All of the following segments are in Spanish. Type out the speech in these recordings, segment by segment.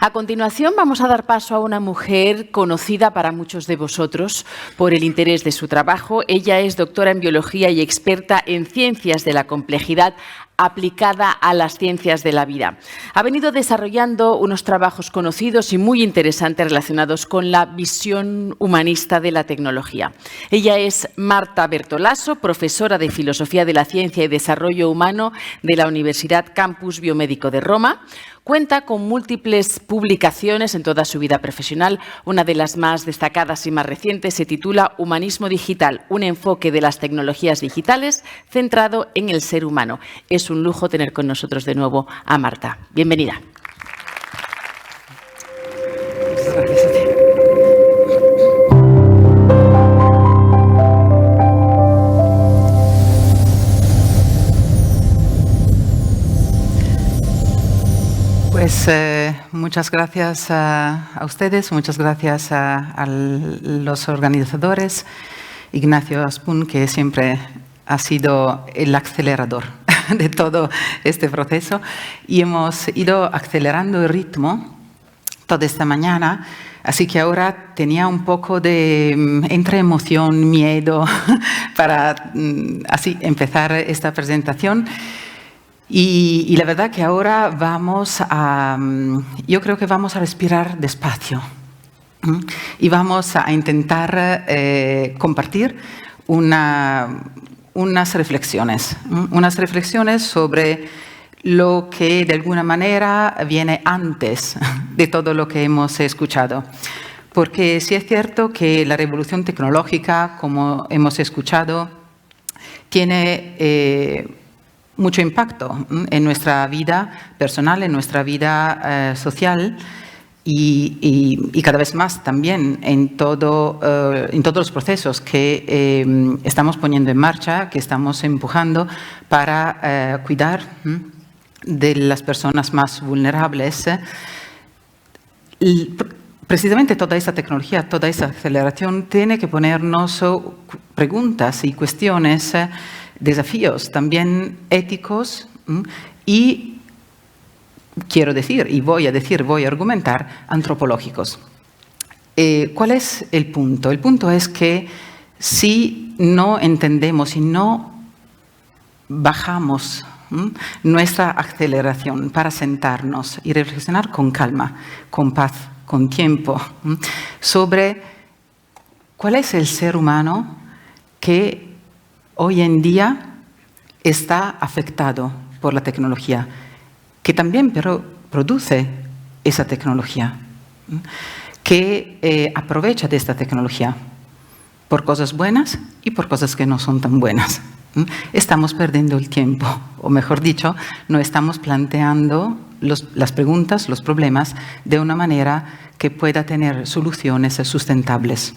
A continuación vamos a dar paso a una mujer conocida para muchos de vosotros por el interés de su trabajo. Ella es doctora en biología y experta en ciencias de la complejidad aplicada a las ciencias de la vida. Ha venido desarrollando unos trabajos conocidos y muy interesantes relacionados con la visión humanista de la tecnología. Ella es Marta Bertolaso, profesora de Filosofía de la Ciencia y Desarrollo Humano de la Universidad Campus Biomédico de Roma. Cuenta con múltiples publicaciones en toda su vida profesional. Una de las más destacadas y más recientes se titula Humanismo Digital, un enfoque de las tecnologías digitales centrado en el ser humano. Es un lujo tener con nosotros de nuevo a Marta. Bienvenida. Muchas gracias a ti. Pues muchas gracias a ustedes, muchas gracias a los organizadores, Ignacio Aspun, que siempre ha sido el acelerador de todo este proceso, y hemos ido acelerando el ritmo toda esta mañana, así que ahora tenía un poco de entre emoción, miedo para así empezar esta presentación. Y la verdad que ahora yo creo que vamos a respirar despacio y vamos a intentar compartir unas reflexiones sobre lo que de alguna manera viene antes de todo lo que hemos escuchado. Porque sí es cierto que la revolución tecnológica, como hemos escuchado, tiene mucho impacto en nuestra vida personal, en nuestra vida social y cada vez más también en todos los procesos que estamos poniendo en marcha, que estamos empujando para cuidar de las personas más vulnerables. Precisamente toda esa tecnología, toda esa aceleración tiene que ponernos preguntas y cuestiones, desafíos también éticos y, voy a argumentar, antropológicos. ¿Cuál es el punto? El punto es que si no entendemos, si no bajamos nuestra aceleración para sentarnos y reflexionar con calma, con paz, con tiempo, sobre cuál es el ser humano que hoy en día está afectado por la tecnología, que también pero produce esa tecnología, que aprovecha de esta tecnología por cosas buenas y por cosas que no son tan buenas. Estamos perdiendo el tiempo, o mejor dicho, no estamos planteando las preguntas, los problemas, de una manera que pueda tener soluciones sustentables.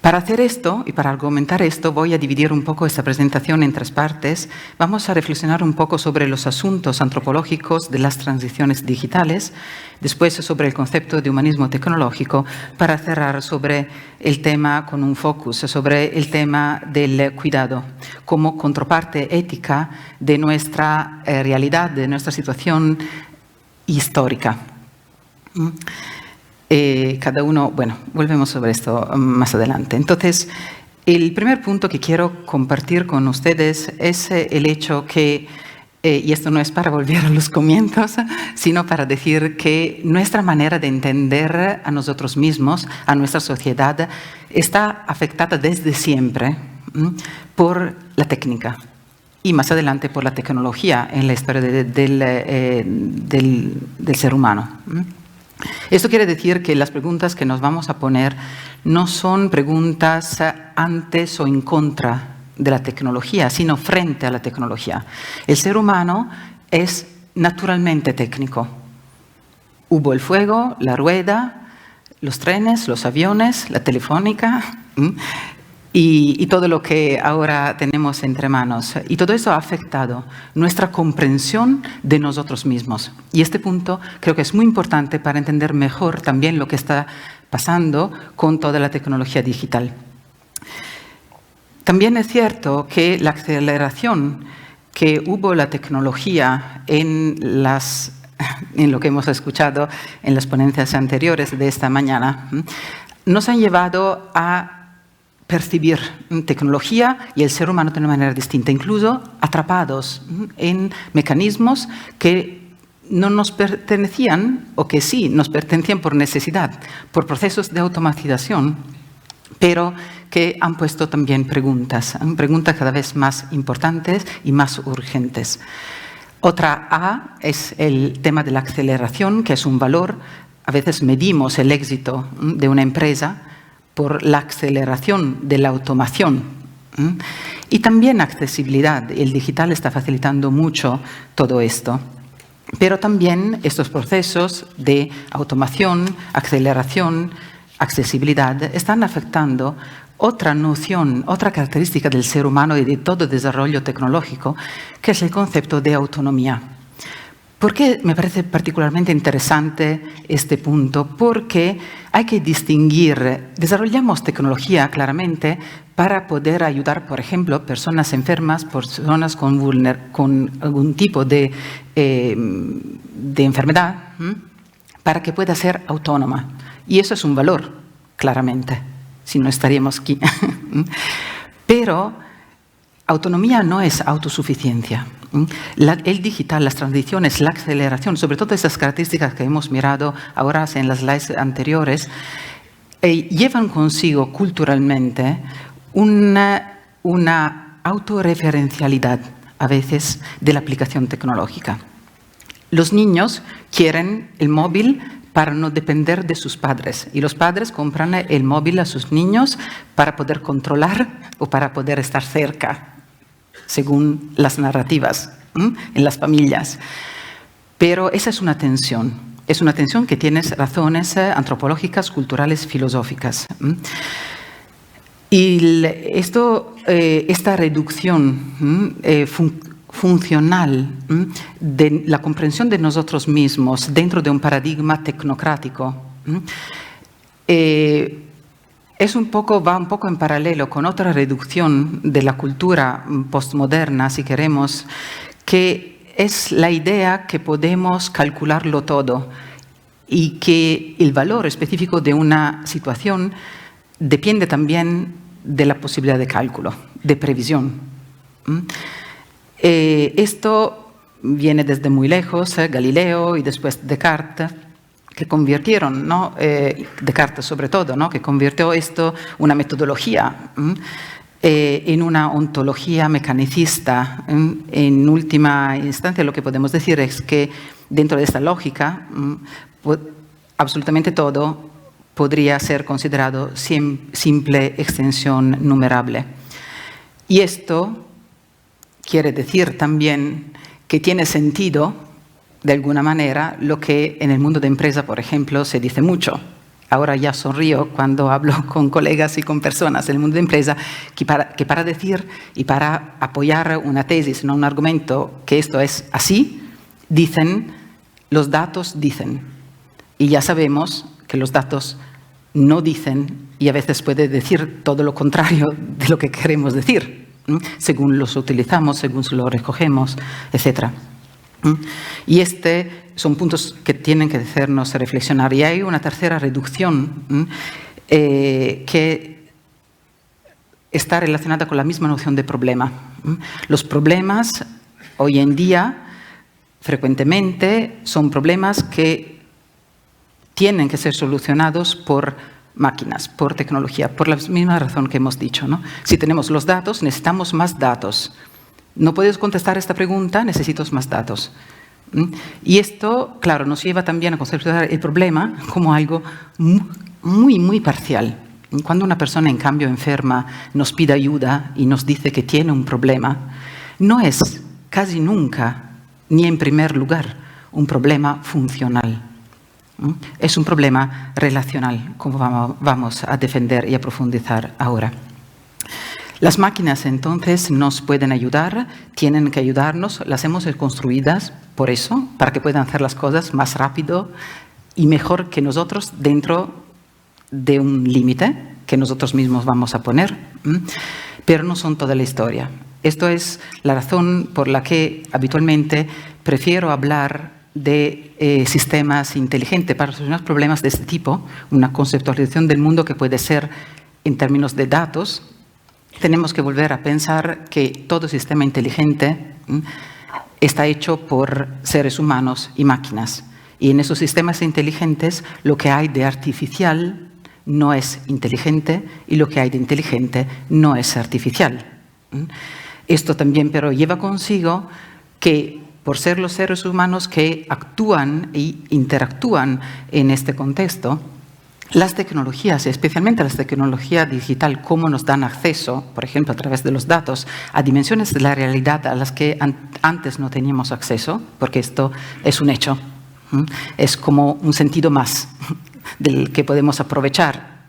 Para hacer esto y para argumentar esto voy a dividir un poco esta presentación en tres partes. Vamos a reflexionar un poco sobre los asuntos antropológicos de las transiciones digitales, después sobre el concepto de humanismo tecnológico, para cerrar sobre el tema con un focus, sobre el tema del cuidado como contraparte ética de nuestra realidad, de nuestra situación histórica. Cada uno, bueno, volvemos sobre esto más adelante. Entonces, el primer punto que quiero compartir con ustedes es el hecho que, y esto no es para volver a los comienzos, sino para decir que nuestra manera de entender a nosotros mismos, a nuestra sociedad, está afectada desde siempre por la técnica y más adelante por la tecnología en la historia del ser humano. Esto quiere decir que las preguntas que nos vamos a poner no son preguntas antes o en contra de la tecnología, sino frente a la tecnología. El ser humano es naturalmente técnico. Hubo el fuego, la rueda, los trenes, los aviones, la telefónica y todo lo que ahora tenemos entre manos. Y todo eso ha afectado nuestra comprensión de nosotros mismos. Y este punto creo que es muy importante para entender mejor también lo que está pasando con toda la tecnología digital. También es cierto que la aceleración que hubo la tecnología en las en lo que hemos escuchado en las ponencias anteriores de esta mañana, nos han llevado a percibir tecnología y el ser humano de una manera distinta, incluso atrapados en mecanismos que no nos pertenecían o que sí nos pertenecían por necesidad, por procesos de automatización, pero que han puesto también preguntas cada vez más importantes y más urgentes. Otra A es el tema de la aceleración, que es un valor. A veces medimos el éxito de una empresa por la aceleración de la automación. Y también accesibilidad. El digital está facilitando mucho todo esto. Pero también estos procesos de automación, aceleración, accesibilidad están afectando otra noción, otra característica del ser humano y de todo desarrollo tecnológico, que es el concepto de autonomía. ¿Por qué me parece particularmente interesante este punto? Porque hay que distinguir, desarrollamos tecnología claramente para poder ayudar, por ejemplo, personas enfermas, personas con algún tipo de enfermedad, para que pueda ser autónoma. Y eso es un valor, claramente, si no estaríamos aquí. Pero autonomía no es autosuficiencia. El digital, las transiciones, la aceleración, sobre todo esas características que hemos mirado ahora en las slides anteriores, llevan consigo culturalmente una autorreferencialidad a veces de la aplicación tecnológica. Los niños quieren el móvil para no depender de sus padres. Y los padres compran el móvil a sus niños para poder controlar o para poder estar cerca, según las narrativas en las familias. Pero esa es una tensión. Es una tensión que tiene razones antropológicas, culturales, filosóficas. Y esta reducción funcional de la comprensión de nosotros mismos dentro de un paradigma tecnocrático va un poco en paralelo con otra reducción de la cultura postmoderna, si queremos, que es la idea que podemos calcularlo todo y que el valor específico de una situación depende también de la posibilidad de cálculo, de previsión. Esto viene desde muy lejos, Galileo y después Descartes, que convirtieron, ¿no? Descartes sobre todo, ¿no? Que convirtió esto, una metodología, en una ontología mecanicista. En última instancia, lo que podemos decir es que dentro de esta lógica, absolutamente todo podría ser considerado simple extensión numerable. Y esto quiere decir también que tiene sentido, de alguna manera, lo que en el mundo de empresa, por ejemplo, se dice mucho. Ahora ya sonrío cuando hablo con colegas y con personas del mundo de empresa que para decir y para apoyar una tesis, no un argumento, que esto es así, dicen, los datos dicen. Y ya sabemos que los datos no dicen y a veces puede decir todo lo contrario de lo que queremos decir, según los utilizamos, según los recogemos, etc. Y son puntos que tienen que hacernos reflexionar. Y hay una tercera reducción que está relacionada con la misma noción de problema. Los problemas hoy en día frecuentemente son problemas que tienen que ser solucionados por máquinas, por tecnología, por la misma razón que hemos dicho, ¿no? Si tenemos los datos, necesitamos más datos. No puedes contestar esta pregunta, necesito más datos. Y esto, claro, nos lleva también a conceptualizar el problema como algo muy, muy parcial. Cuando una persona, en cambio, enferma, nos pide ayuda y nos dice que tiene un problema, no es casi nunca, ni en primer lugar, un problema funcional. Es un problema relacional, como vamos a defender y a profundizar ahora. Las máquinas, entonces, nos pueden ayudar, tienen que ayudarnos, las hemos construidas por eso, para que puedan hacer las cosas más rápido y mejor que nosotros dentro de un límite que nosotros mismos vamos a poner, pero no son toda la historia. Esto es la razón por la que habitualmente prefiero hablar de sistemas inteligentes para solucionar problemas de este tipo, una conceptualización del mundo que puede ser en términos de datos, tenemos que volver a pensar que todo sistema inteligente está hecho por seres humanos y máquinas. Y en esos sistemas inteligentes lo que hay de artificial no es inteligente y lo que hay de inteligente no es artificial. Esto también pero lleva consigo que por ser los seres humanos que actúan e interactúan en este contexto, las tecnologías, especialmente la tecnología digital, cómo nos dan acceso, por ejemplo, a través de los datos, a dimensiones de la realidad a las que antes no teníamos acceso, porque esto es un hecho, es como un sentido más del que podemos aprovechar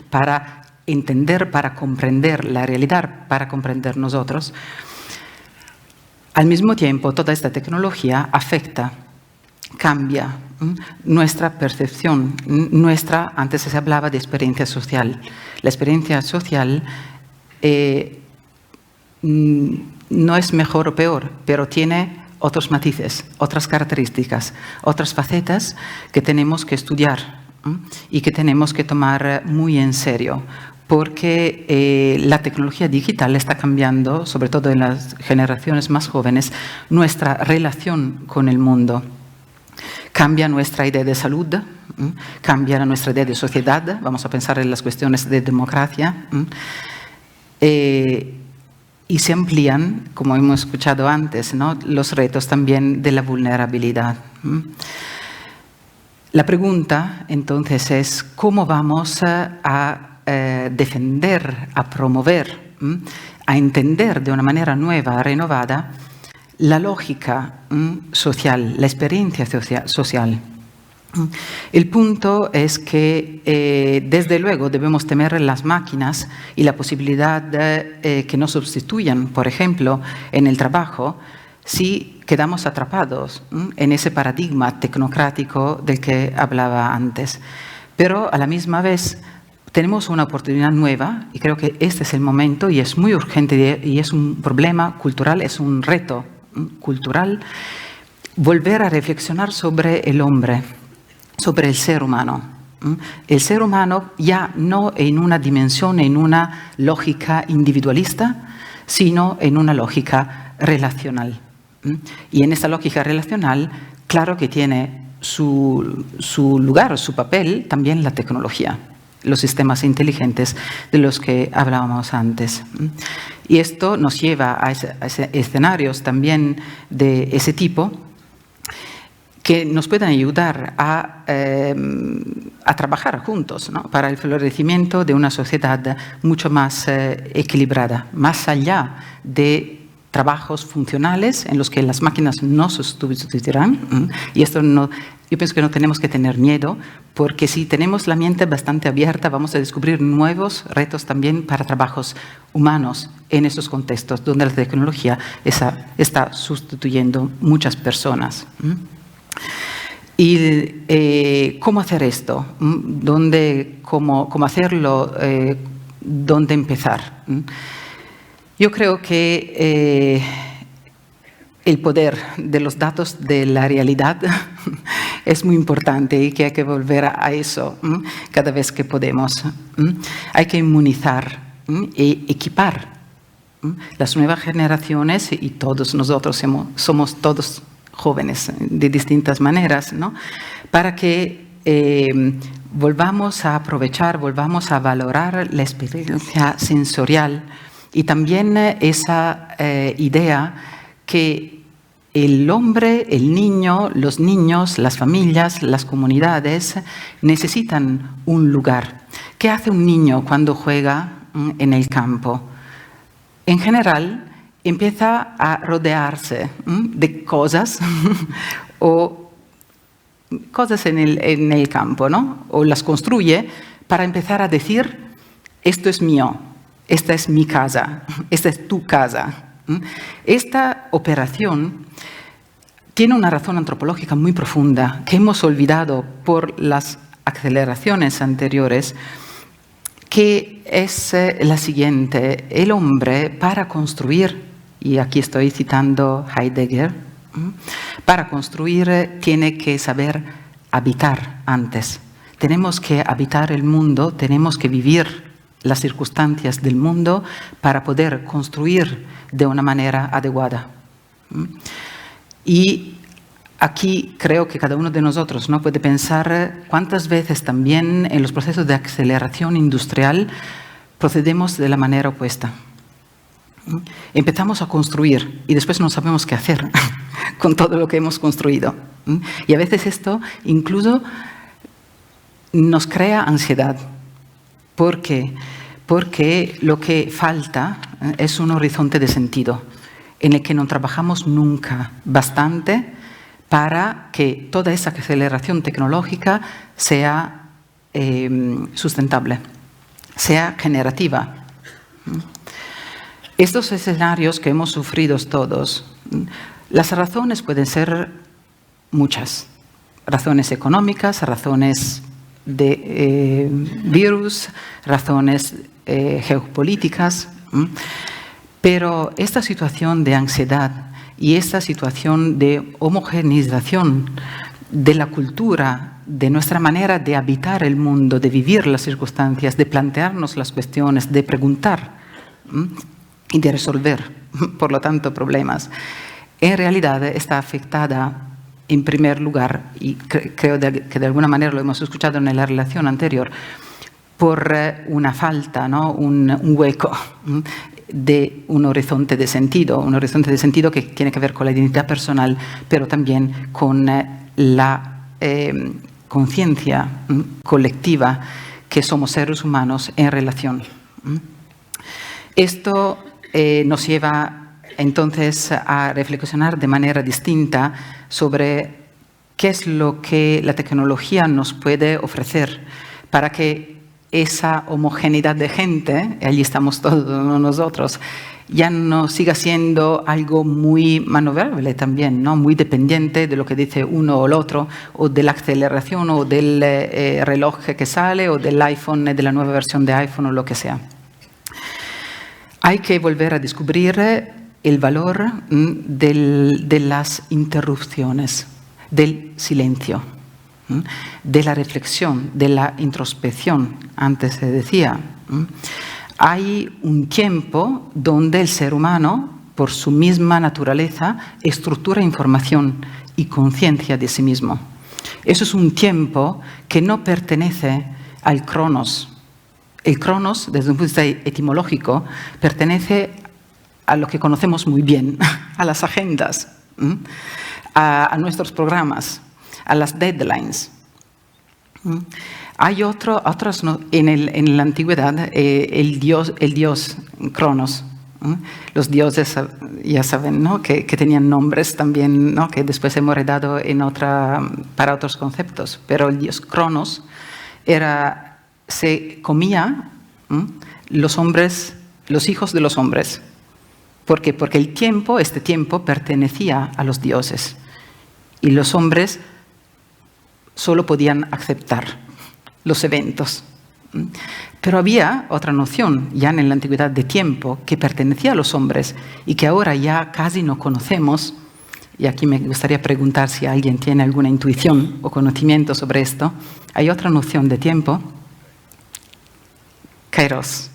para entender, para comprender la realidad, para comprender nosotros. Al mismo tiempo, toda esta tecnología afecta, cambia nuestra percepción, antes se hablaba de experiencia social. La experiencia social no es mejor o peor, pero tiene otros matices, otras características, otras facetas que tenemos que estudiar y que tenemos que tomar muy en serio, porque la tecnología digital está cambiando, sobre todo en las generaciones más jóvenes, nuestra relación con el mundo. Cambia nuestra idea de salud, cambia nuestra idea de sociedad, vamos a pensar en las cuestiones de democracia, y se amplían, como hemos escuchado antes, ¿no?, los retos también de la vulnerabilidad. La pregunta, entonces, es cómo vamos a defender, a promover, a entender de una manera nueva, renovada, la lógica social, la experiencia social. El punto es que, desde luego, debemos temer las máquinas y la posibilidad de que nos sustituyan, por ejemplo, en el trabajo, si quedamos atrapados en ese paradigma tecnocrático del que hablaba antes. Pero, a la misma vez, tenemos una oportunidad nueva y creo que este es el momento y es muy urgente y es un problema cultural, es un reto cultural, volver a reflexionar sobre el hombre, sobre el ser humano. El ser humano ya no en una dimensión, en una lógica individualista, sino en una lógica relacional. Y en esa lógica relacional, claro que tiene su lugar, su papel, también la tecnología, los sistemas inteligentes de los que hablábamos antes. Y esto nos lleva a escenarios también de ese tipo que nos pueden ayudar a trabajar juntos, ¿no?, para el florecimiento de una sociedad mucho más equilibrada, más allá de trabajos funcionales en los que las máquinas no sustituirán. Y esto no, yo pienso que no tenemos que tener miedo, porque si tenemos la mente bastante abierta, vamos a descubrir nuevos retos también para trabajos humanos en esos contextos donde la tecnología está sustituyendo muchas personas. ¿Y cómo hacer esto? ¿Cómo hacerlo? ¿Dónde empezar? Yo creo que el poder de los datos de la realidad es muy importante y que hay que volver a eso cada vez que podemos. Hay que inmunizar e equipar las nuevas generaciones, y todos nosotros somos todos jóvenes de distintas maneras, ¿no?, para que volvamos a aprovechar, volvamos a valorar la experiencia sensorial y también esa idea que el hombre, el niño, los niños, las familias, las comunidades necesitan un lugar. ¿Qué hace un niño cuando juega en el campo? En general, empieza a rodearse de cosas o cosas en el campo, ¿no?, o las construye para empezar a decir: esto es mío, esta es mi casa, esta es tu casa. Esta operación tiene una razón antropológica muy profunda que hemos olvidado por las aceleraciones anteriores, que es la siguiente: el hombre, para construir, y aquí estoy citando Heidegger, Para construir tiene que saber habitar antes. Tenemos que habitar el mundo, tenemos que vivir las circunstancias del mundo para poder construir de una manera adecuada. Y aquí creo que cada uno de nosotros, ¿no?, puede pensar cuántas veces también en los procesos de aceleración industrial procedemos de la manera opuesta. Empezamos a construir y después no sabemos qué hacer con todo lo que hemos construido. Y a veces esto incluso nos crea ansiedad. ¿Por qué? Porque lo que falta es un horizonte de sentido en el que no trabajamos nunca bastante para que toda esa aceleración tecnológica sea sustentable, sea generativa. Estos escenarios que hemos sufrido todos, las razones pueden ser muchas. Razones económicas, razones de virus, razones geopolíticas. Pero esta situación de ansiedad y esta situación de homogeneización de la cultura, de nuestra manera de habitar el mundo, de vivir las circunstancias, de plantearnos las cuestiones, de preguntar y de resolver, por lo tanto, problemas, en realidad está afectada en primer lugar, y creo que de alguna manera lo hemos escuchado en la relación anterior, por una falta, ¿no?, un hueco de un horizonte de sentido que tiene que ver con la identidad personal, pero también con la conciencia colectiva que somos seres humanos en relación. Esto nos lleva entonces a reflexionar de manera distinta sobre qué es lo que la tecnología nos puede ofrecer para que esa homogeneidad de gente, allí estamos todos nosotros, ya no siga siendo algo muy maniobrable también, ¿no?, muy dependiente de lo que dice uno o el otro, o de la aceleración o del reloj que sale, o del iPhone, de la nueva versión de iPhone o lo que sea. Hay que volver a descubrir el valor de las interrupciones, del silencio, de la reflexión, de la introspección. Antes se decía, hay un tiempo donde el ser humano, por su misma naturaleza, estructura información y conciencia de sí mismo. Eso es un tiempo que no pertenece al cronos. El cronos, desde un punto de vista etimológico, pertenece a lo que conocemos muy bien, a las agendas, a nuestros programas, a las deadlines. Hay otros en la antigüedad, el dios Cronos. Los dioses, ya saben, ¿no?, que tenían nombres también, ¿no?, que después hemos heredado para otros conceptos. Pero el dios Cronos se comía los hombres, los hijos de los hombres. ¿Por qué? Porque este tiempo pertenecía a los dioses y los hombres solo podían aceptar los eventos. Pero había otra noción ya en la antigüedad de tiempo que pertenecía a los hombres y que ahora ya casi no conocemos, y aquí me gustaría preguntar si alguien tiene alguna intuición o conocimiento sobre esto. Hay otra noción de tiempo, kairos,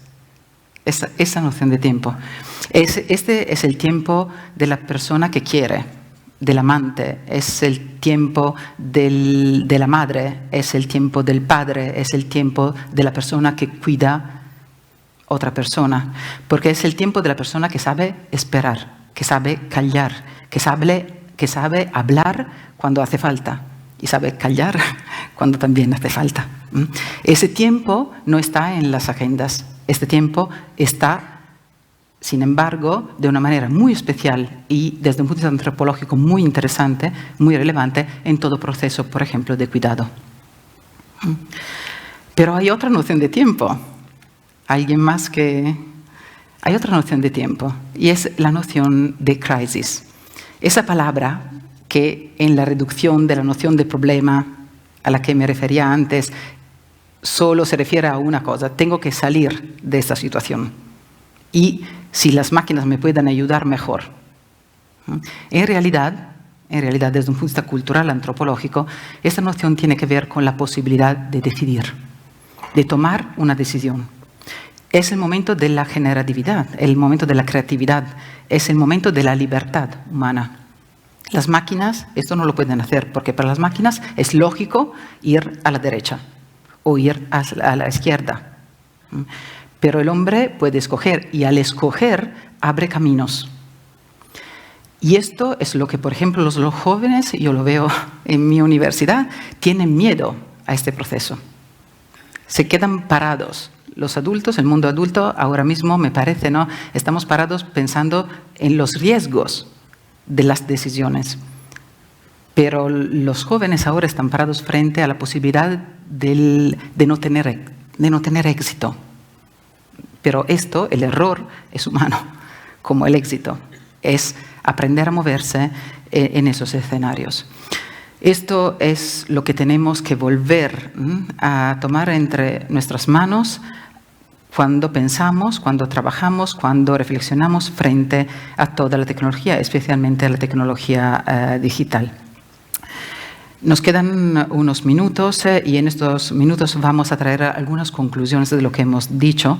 esa noción de tiempo. Este es el tiempo de la persona que quiere, del amante, es el tiempo de la madre, es el tiempo del padre, es el tiempo de la persona que cuida otra persona, porque es el tiempo de la persona que sabe esperar, que sabe callar, que sabe hablar cuando hace falta y sabe callar cuando también hace falta. Ese tiempo no está en las agendas, este tiempo está, sin embargo, de una manera muy especial y desde un punto de vista antropológico muy interesante, muy relevante en todo proceso, por ejemplo, de cuidado. Pero hay otra noción de tiempo. Hay otra noción de tiempo y es la noción de crisis. Esa palabra que en la reducción de la noción de problema a la que me refería antes solo se refiere a una cosa: tengo que salir de esta situación. Y si las máquinas me pueden ayudar, mejor. En realidad, en realidad desde un punto de vista cultural, antropológico, esta noción tiene que ver con la posibilidad de decidir, de tomar una decisión. Es el momento de la generatividad, el momento de la creatividad, es el momento de la libertad humana. Las máquinas esto no lo pueden hacer, porque para las máquinas es lógico ir a la derecha o ir a la izquierda. Pero el hombre puede escoger, y al escoger abre caminos. Y esto es lo que, por ejemplo, los jóvenes, yo lo veo en mi universidad, tienen miedo a este proceso. Se quedan parados. Los adultos, el mundo adulto, ahora mismo me parece, ¿no? Estamos parados pensando en los riesgos de las decisiones. Pero los jóvenes ahora están parados frente a la posibilidad de no tener éxito. Pero esto, el error, es humano, como el éxito. Es aprender a moverse en esos escenarios. Esto es lo que tenemos que volver a tomar entre nuestras manos cuando pensamos, cuando trabajamos, cuando reflexionamos frente a toda la tecnología, especialmente a la tecnología digital. Nos quedan unos minutos y en estos minutos vamos a traer algunas conclusiones de lo que hemos dicho,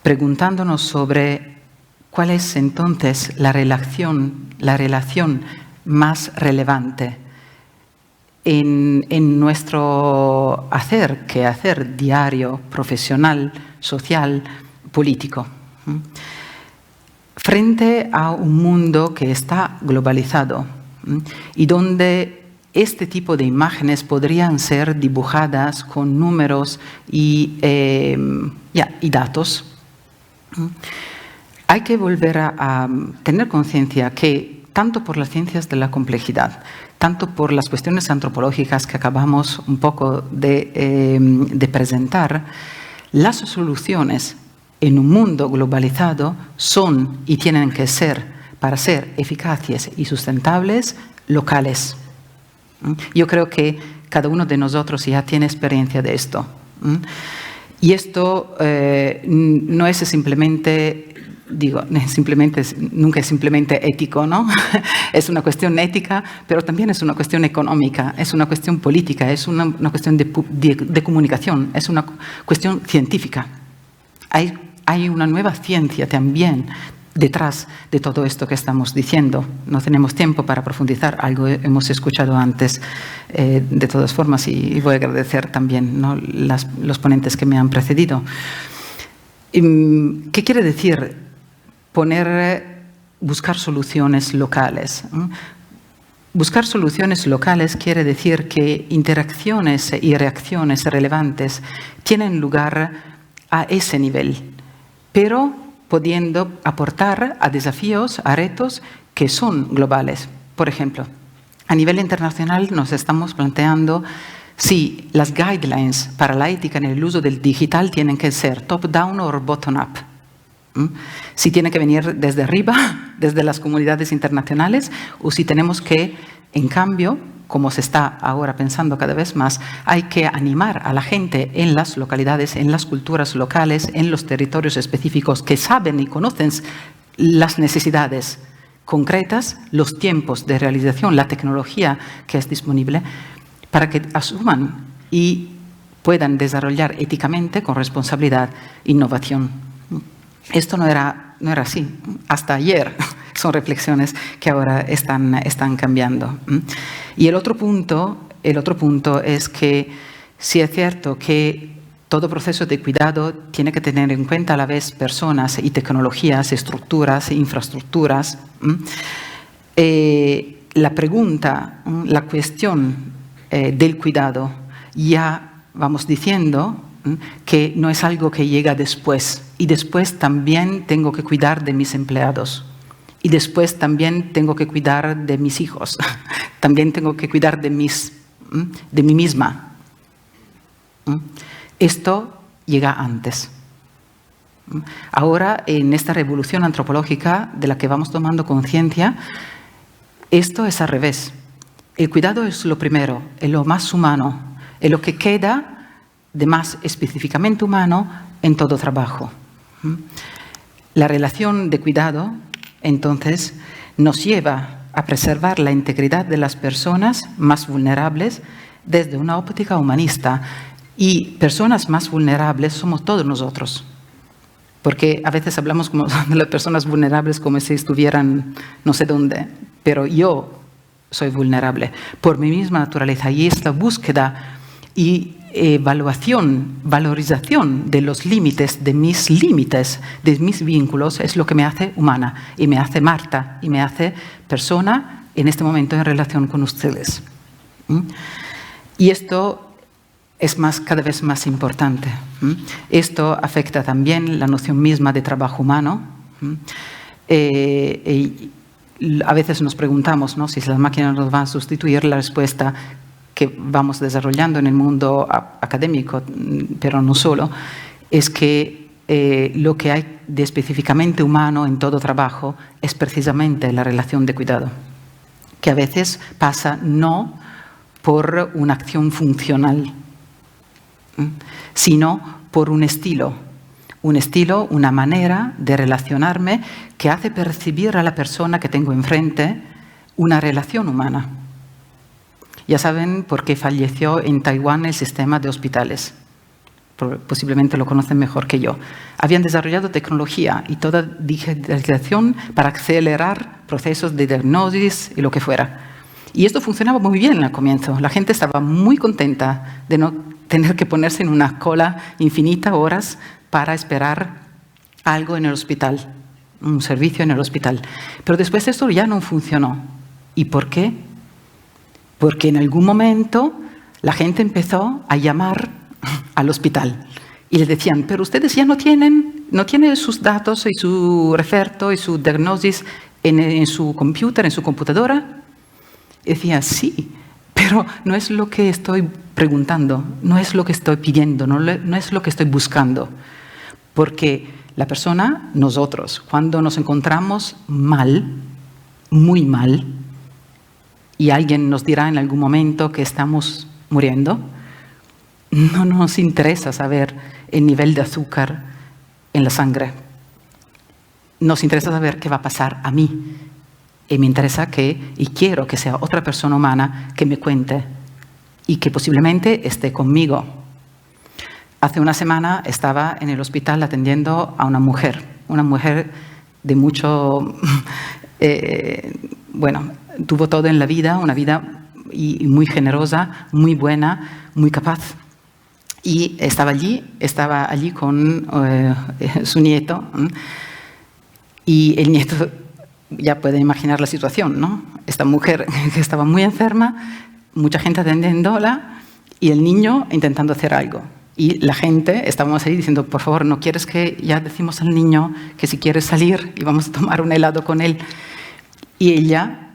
preguntándonos sobre cuál es entonces la relación más relevante en nuestro quehacer diario, profesional, social, político. Frente a un mundo que está globalizado y donde este tipo de imágenes podrían ser dibujadas con números y datos, hay que volver a tener conciencia que tanto por las ciencias de la complejidad, tanto por las cuestiones antropológicas que acabamos un poco de presentar, las soluciones en un mundo globalizado son y tienen que ser, para ser eficaces y sustentables, locales. Yo creo que cada uno de nosotros ya tiene experiencia de esto. Y esto no es simplemente, nunca es simplemente ético, ¿no? Es una cuestión ética, pero también es una cuestión económica, es una cuestión política, es una cuestión de comunicación, es una cuestión científica. Hay una nueva ciencia también detrás de todo esto que estamos diciendo. No tenemos tiempo para profundizar, algo hemos escuchado antes de todas formas y voy a agradecer también, ¿no?, los ponentes que me han precedido. ¿Qué quiere decir buscar soluciones locales? Buscar soluciones locales quiere decir que interacciones y reacciones relevantes tienen lugar a ese nivel, pero pudiendo aportar a desafíos, a retos que son globales. Por ejemplo, a nivel internacional nos estamos planteando si las guidelines para la ética en el uso del digital tienen que ser top-down o bottom-up. Si tiene que venir desde arriba, desde las comunidades internacionales, o si tenemos que, en cambio, como se está ahora pensando cada vez más, hay que animar a la gente en las localidades, en las culturas locales, en los territorios específicos que saben y conocen las necesidades concretas, los tiempos de realización, la tecnología que es disponible, para que asuman y puedan desarrollar éticamente, con responsabilidad, innovación. Esto no era así. Hasta ayer son reflexiones que ahora están cambiando. Y el otro punto es que sí es cierto que todo proceso de cuidado tiene que tener en cuenta a la vez personas y tecnologías, estructuras, infraestructuras. La pregunta, la cuestión del cuidado, ya vamos diciendo que no es algo que llega después. Y después también tengo que cuidar de mis empleados. Y después también tengo que cuidar de mis hijos. También tengo que cuidar de mí misma. Esto llega antes. Ahora, en esta revolución antropológica de la que vamos tomando conciencia, esto es al revés. El cuidado es lo primero, es lo más humano, es lo que queda de más específicamente humano en todo trabajo. La relación de cuidado, entonces, nos lleva a preservar la integridad de las personas más vulnerables desde una óptica humanista. Y personas más vulnerables somos todos nosotros. Porque a veces hablamos como de las personas vulnerables como si estuvieran no sé dónde, pero yo soy vulnerable por mi misma naturaleza. Y esta búsqueda y valorización de los límites, de mis vínculos, es lo que me hace humana y me hace Marta y me hace persona en este momento en relación con ustedes. Y esto es cada vez más importante. Esto afecta también la noción misma de trabajo humano. A veces nos preguntamos, ¿no?, si las máquinas nos van a sustituir. La respuesta que vamos desarrollando en el mundo académico, pero no solo, es que lo que hay de específicamente humano en todo trabajo es precisamente la relación de cuidado, que a veces pasa no por una acción funcional, sino por un estilo, una manera de relacionarme que hace percibir a la persona que tengo enfrente una relación humana. Ya saben por qué falleció en Taiwán el sistema de hospitales. Posiblemente lo conocen mejor que yo. Habían desarrollado tecnología y toda digitalización para acelerar procesos de diagnosis y lo que fuera. Y esto funcionaba muy bien al comienzo. La gente estaba muy contenta de no tener que ponerse en una cola infinita horas para esperar algo en el hospital, un servicio en el hospital. Pero después esto ya no funcionó. ¿Y por qué? Porque en algún momento la gente empezó a llamar al hospital y les decían, pero ustedes ya no tienen sus datos y su referto y su diagnosis en su computer, en su computadora. Y decía, sí, pero no es lo que estoy preguntando, no es lo que estoy pidiendo, no es lo que estoy buscando. Porque la persona, nosotros, cuando nos encontramos mal, muy mal, y alguien nos dirá en algún momento que estamos muriendo, no nos interesa saber el nivel de azúcar en la sangre. Nos interesa saber qué va a pasar a mí. Y me interesa y quiero que sea otra persona humana que me cuente y que posiblemente esté conmigo. Hace una semana estaba en el hospital atendiendo a una mujer de mucho, tuvo todo en la vida, una vida y muy generosa, muy buena, muy capaz. Y estaba allí con su nieto. Y el nieto, ya puede imaginar la situación, ¿no? Esta mujer que estaba muy enferma, mucha gente atendiéndola y el niño intentando hacer algo. Y la gente, estábamos ahí diciendo, por favor, ¿no quieres que ya decimos al niño que si quiere salir y vamos a tomar un helado con él? Y ella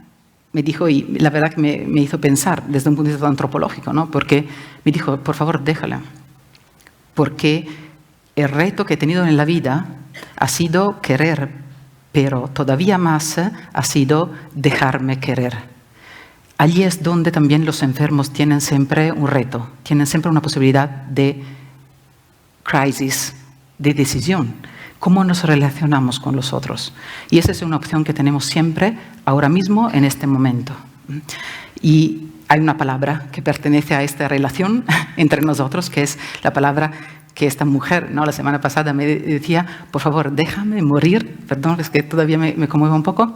me dijo, y la verdad que me hizo pensar desde un punto de vista antropológico, ¿no? Porque me dijo, por favor, déjala. Porque el reto que he tenido en la vida ha sido querer, pero todavía más ha sido dejarme querer. Allí es donde también los enfermos tienen siempre un reto, tienen siempre una posibilidad de crisis, de decisión. ¿Cómo nos relacionamos con los otros? Y esa es una opción que tenemos siempre, ahora mismo, en este momento. Y hay una palabra que pertenece a esta relación entre nosotros, que es la palabra que esta mujer, ¿no?, la semana pasada me decía, por favor, déjame morir, perdón, es que todavía me conmuevo un poco,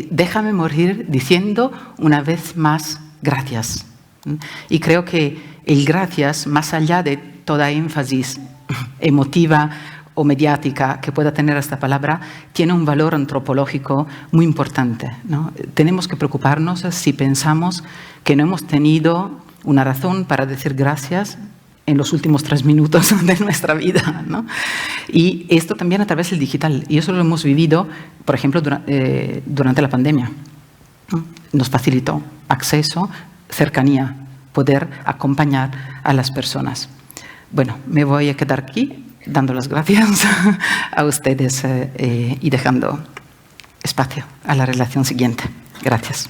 déjame morir diciendo una vez más gracias. Y creo que el gracias, más allá de toda énfasis emotiva o mediática que pueda tener esta palabra, tiene un valor antropológico muy importante, ¿no? Tenemos que preocuparnos si pensamos que no hemos tenido una razón para decir gracias en los últimos 3 minutos de nuestra vida, ¿no? Y esto también a través del digital. Y eso lo hemos vivido, por ejemplo, durante la pandemia. Nos facilitó acceso, cercanía, poder acompañar a las personas. Bueno, me voy a quedar aquí dando las gracias a ustedes y dejando espacio a la relación siguiente. Gracias.